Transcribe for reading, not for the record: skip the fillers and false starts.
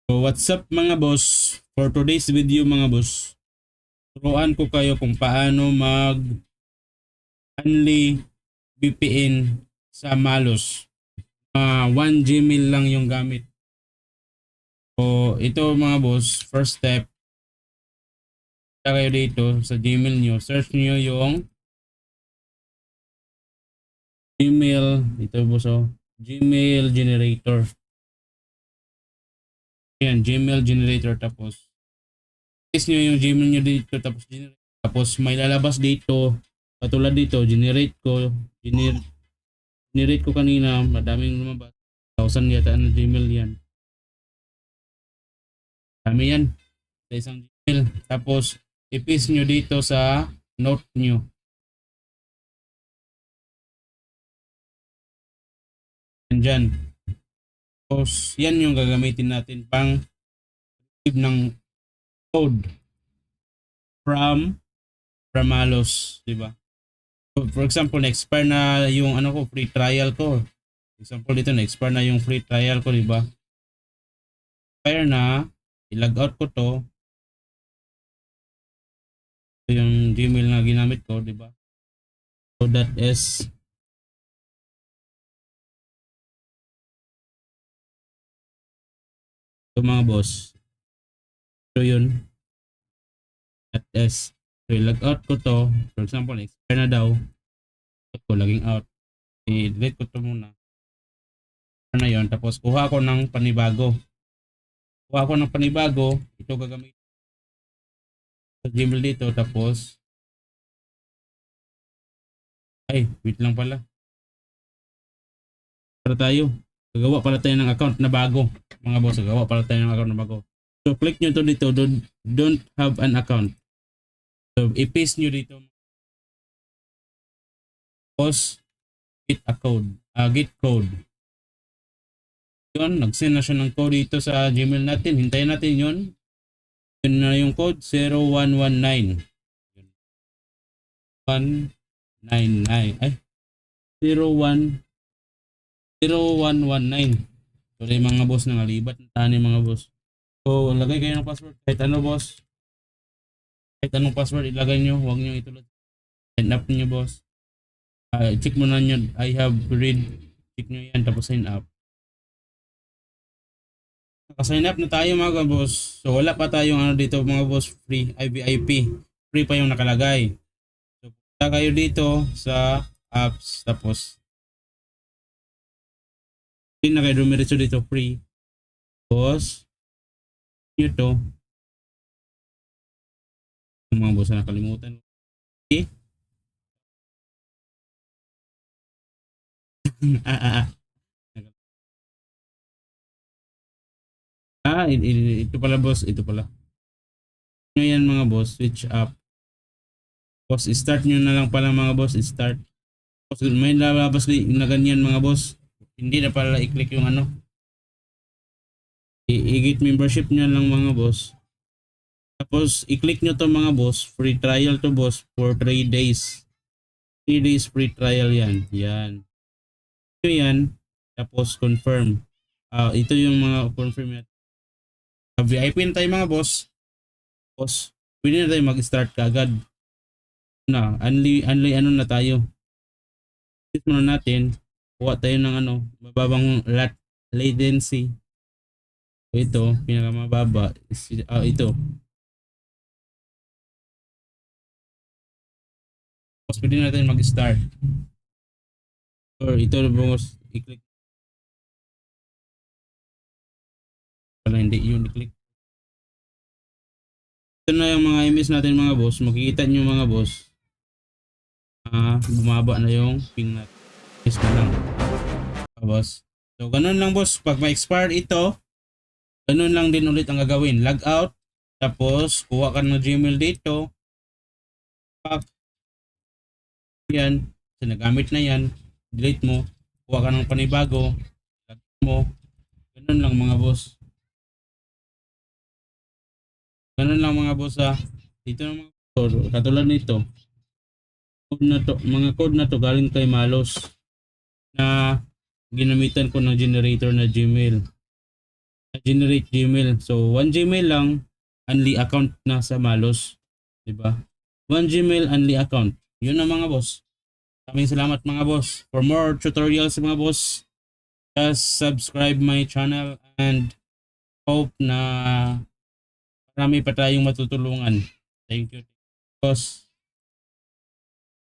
So what's up mga boss? For today's video mga boss, turuan ko kayo kung paano mag-only VPN sa Malos. 1 Gmail lang yung gamit. So ito mga boss, first step, punta kayo dito sa Gmail nyo. Search nyo yung Gmail, ito boss oh, Gmail generator. Yan, Gmail generator tapos paste nyo yung Gmail nyo dito tapos may lalabas dito katulad dito generate ko kanina, madaming lumabas. 1,000 yata na Gmail yan. Dami yan sa isang Gmail. Tapos, i-paste nyo dito sa note nyo. Yan dyan. Tapos, yan yung gagamitin natin pang receive ng code from Malos, di ba? So, for example, na-expire na yung ano ko, free trial ko. For example, dito na-expire na yung free trial ko, di ba? Expire na, i-log out ko to. Ito yung Gmail na ginamit ko, di ba? So that is ito mga boss. So yun. That is so i-log out ko to. For example, expire na daw. Ko logging out. I-delete ko to muna. Ano yun. Tapos kuha ko ng panibago. Kuha ko ng panibago. Ito gagamit sa Gmail dito. Tapos ay, wait lang pala. Para tayo. Gagawa pala tayo ng account na bago. Mga boss, gagawa pala tayo ng account na bago. So click nyo to dito. Don't have an account. So i-paste nyo dito. Tapos get a code. Get code. Yun, nag-send na siya ng code dito sa Gmail natin. Hintayin natin yun. Yun na yung code 0119. 199. Ay, 01 0119. Sorry mga boss, nangalibat na tani mga boss. So, lagay kayo ng password. Kahit ano boss. Kahit anong password ilagay nyo. Huwag nyo itulad. Sign up nyo boss. Check mo na nyo. I have read. Check nyo yan. Tapos sign up. Naka-sign up na tayo mga boss. So wala pa tayong ano dito mga boss, free IVIP. Free pa yung nakalagay. So punta kayo dito sa apps tapos hindi na kayo dumiretso dito free. Tapos nyo to. Mga boss na nakalimutan. Okay? Ito pala boss, ito pala. Ngayon mga boss, switch up. Boss, start nyo na lang pala mga boss, start. Boss, may lalabas na ganyan mga boss. Hindi na pala i-click yung ano. I-get membership nyo lang mga boss. Tapos, i-click nyo to mga boss. Free trial to boss for 3 days. 3 days free trial yan. Yan. Ito yan. Tapos, confirm. Ito yung mga confirm yan. VIP na tayo mga boss. Boss, pwede na tayo mag-start kaagad. Na, only ano na tayo. Ito muna natin. Kuha tayo ng ano, mababang latency. Ito, pinakamababa. Ito. Tapos pwede natin mag-start. Or ito boss, i-click. Wala, hindi yun i-click. Ito na yung mga emails natin mga boss. Makikita nyo mga boss. Bumaba na yung ping natin. Yes na lang. Boss. So ganun lang boss. Pag ma-expire ito, ganun lang din ulit ang gagawin. Log out. Tapos kuha ka ng Gmail dito. Yan. So nagamit na yan. Delete mo. Kuha ka ng panibago. Log mo. Ganun lang mga boss. Ganun lang mga boss Dito na mga katulad nito. Mga code na to galing kay Malos na ginamitan ko ng generator na Gmail. generate Gmail. So, 1 Gmail lang, only account na sa Malos. 'Di ba? 1 Gmail, only account. Yun ang mga boss. Maraming salamat mga boss. For more tutorials mga boss, just subscribe my channel and hope na marami pa tayong matutulungan. Thank you, boss.